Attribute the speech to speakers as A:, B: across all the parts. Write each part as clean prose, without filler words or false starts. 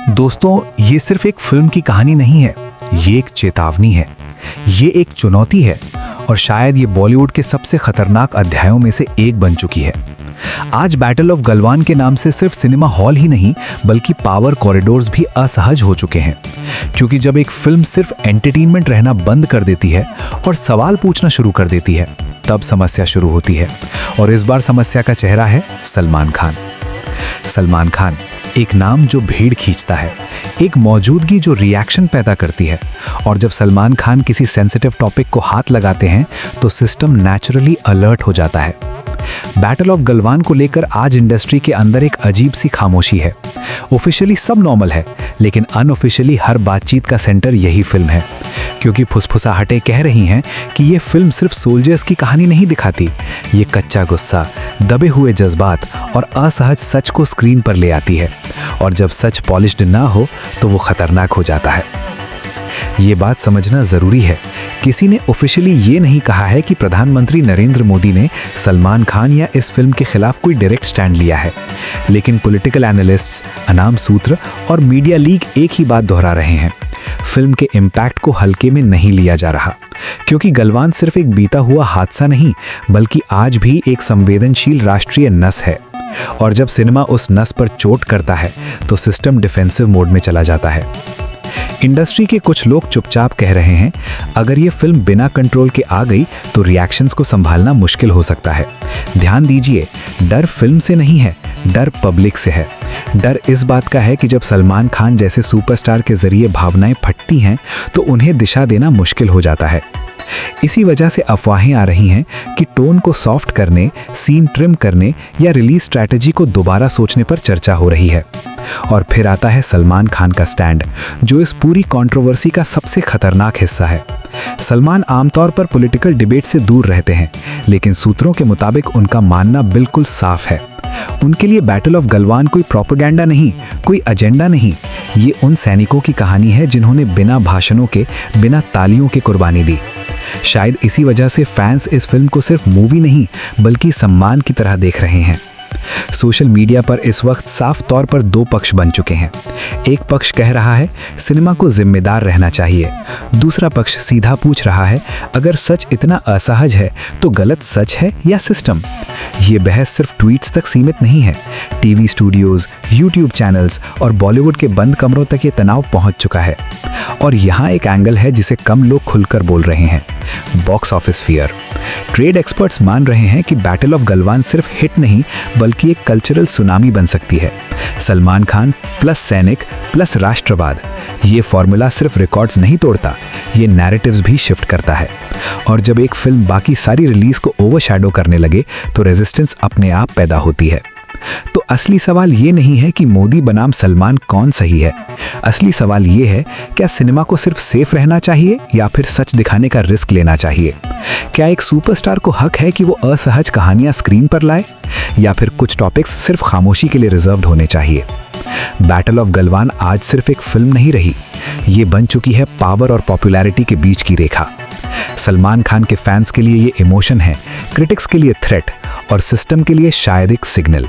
A: दोस्तों, ये सिर्फ एक फिल्म की कहानी नहीं है, ये एक चेतावनी है, ये एक चुनौती है और शायद ये बॉलीवुड के सबसे खतरनाक अध्यायों में से एक बन चुकी है। आज बैटल ऑफ गलवान के नाम से सिर्फ सिनेमा हॉल ही नहीं बल्कि पावर कॉरिडोर्स भी असहज हो चुके हैं, क्योंकि जब एक फिल्म सिर्फ एंटरटेनमेंट रहना बंद कर देती है और सवाल पूछना शुरू कर देती है, तब समस्या शुरू होती है। और इस बार समस्या का चेहरा है सलमान खान। सलमान खान, एक नाम जो भीड़ खींचता है, एक मौजूदगी जो रिएक्शन पैदा करती है। और जब सलमान खान किसी सेंसिटिव टॉपिक को हाथ लगाते हैं तो सिस्टम नेचुरली अलर्ट हो जाता है। बैटल ऑफ गलवान को लेकर आज इंडस्ट्री के अंदर एक अजीब सी खामोशी है। ऑफिशियली सब नॉर्मल है, लेकिन अनऑफिशियली हर बातचीत का सेंटर यही फिल्म है, क्योंकि फुसफुसाहटें कह रही हैं कि ये फिल्म सिर्फ सोल्जर्स की कहानी नहीं दिखाती, ये कच्चा गुस्सा, दबे हुए जज्बात और असहज सच को स्क्रीन पर ले आती है। और जब सच पॉलिश्ड ना हो तो वो खतरनाक हो जाता है। ये बात समझना जरूरी है, किसी ने ऑफिशियली ये नहीं कहा है कि प्रधानमंत्री नरेंद्र मोदी ने सलमान खान या इस फिल्म के खिलाफ कोई डायरेक्ट स्टैंड लिया है, लेकिन पॉलिटिकल एनालिस्ट्स, अनाम सूत्र और मीडिया लीग एक ही बात दोहरा रहे हैं। फिल्म के इम्पैक्ट को हल्के में नहीं लिया जा रहा, क्योंकि गलवान सिर्फ एक बीता हुआ हादसा नहीं बल्कि आज भी एक संवेदनशील राष्ट्रीय नस है। और जब सिनेमा उस नस पर चोट करता है तो सिस्टम डिफेंसिव मोड में चला जाता है। इंडस्ट्री के कुछ लोग चुपचाप कह रहे हैं, अगर ये फिल्म बिना कंट्रोल के आ गई तो रिएक्शंस को संभालना मुश्किल हो सकता है। ध्यान दीजिए, डर फिल्म से नहीं है, डर पब्लिक से है। डर इस बात का है कि जब सलमान खान जैसे सुपरस्टार के जरिए भावनाएं फटती हैं तो उन्हें दिशा देना मुश्किल हो जाता है। इसी वजह से अफवाहें आ रही हैं कि टोन को सॉफ्ट करने, सीन ट्रिम करने या रिलीज स्ट्रैटेजी को दोबारा सोचने पर चर्चा हो रही है। और फिर आता है सलमान खान का स्टैंड, जो इस पूरी कंट्रोवर्सी का सबसे खतरनाक हिस्सा है। सलमान आमतौर पर पॉलिटिकल डिबेट से दूर रहते हैं, लेकिन सूत्रों के मुताबिक उनका मानना बिल्कुल साफ है। उनके लिए बैटल ऑफ गलवान कोई प्रोपेगेंडा नहीं, कोई एजेंडा नहीं, ये उन सैनिकों की कहानी है जिन्होंने बिना भाषणों के, बिना तालियों के कुर्बानी दी। शायद इसी वजह से फैंस इस फिल्म को सिर्फ मूवी नहीं बल्कि सम्मान की तरह देख रहे हैं। सोशल मीडिया पर इस वक्त साफ तौर पर दो पक्ष बन चुके हैं। एक पक्ष कह रहा है सिनेमा को जिम्मेदार रहना चाहिए, दूसरा पक्ष सीधा पूछ रहा है अगर सच इतना असहज है तो गलत सच है या सिस्टम। ये बहस सिर्फ ट्वीट्स तक सीमित नहीं है, टीवी स्टूडियोज, यूट्यूब चैनल्स और बॉलीवुड के बंद कमरों तक ये तनाव पहुंच चुका है। और यहाँ एक एंगल है जिसे कम लोग खुलकर बोल रहे हैं, box office fear. Trade experts मान रहे हैं कि बैटल ऑफ गलवान सिर्फ हिट नहीं बल्कि एक कल्चरल सुनामी बन सकती है। सलमान खान प्लस सैनिक प्लस राष्ट्रवाद, ये फॉर्मूला सिर्फ रिकॉर्ड्स नहीं तोड़ता, ये नैरेटिव्स भी शिफ्ट करता है। और जब एक फिल्म बाकी सारी रिलीज को ओवरशैडो करने लगे तो रेजिस्टेंस अपने आप पैदा होती है। तो असली सवाल ये नहीं है कि मोदी बनाम सलमान कौन सही है, असली सवाल ये है क्या सिनेमा को सिर्फ सेफ रहना चाहिए या फिर सच दिखाने का रिस्क लेना चाहिए। क्या एक सुपरस्टार को हक है कि वो असहज कहानियां स्क्रीन पर लाए, या फिर कुछ टॉपिक्स सिर्फ खामोशी के लिए रिजर्व्ड होने चाहिए। बैटल ऑफ गलवान आज सिर्फ एक फिल्म नहीं रही, ये बन चुकी है पावर और पॉपुलैरिटी के बीच की रेखा। सलमान खान के फैंस के लिए ये इमोशन है, क्रिटिक्स के लिए थ्रेट और सिस्टम के लिए शायद एक सिग्नल।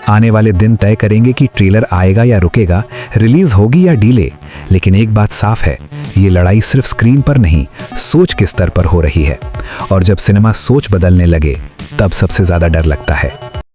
A: आने वाले दिन तय करेंगे कि ट्रेलर आएगा या रुकेगा, रिलीज होगी या डीले, लेकिन एक बात साफ है, ये लड़ाई सिर्फ स्क्रीन पर नहीं, सोच के स्तर पर हो रही है। और जब सिनेमा सोच बदलने लगे तब सबसे ज्यादा डर लगता है।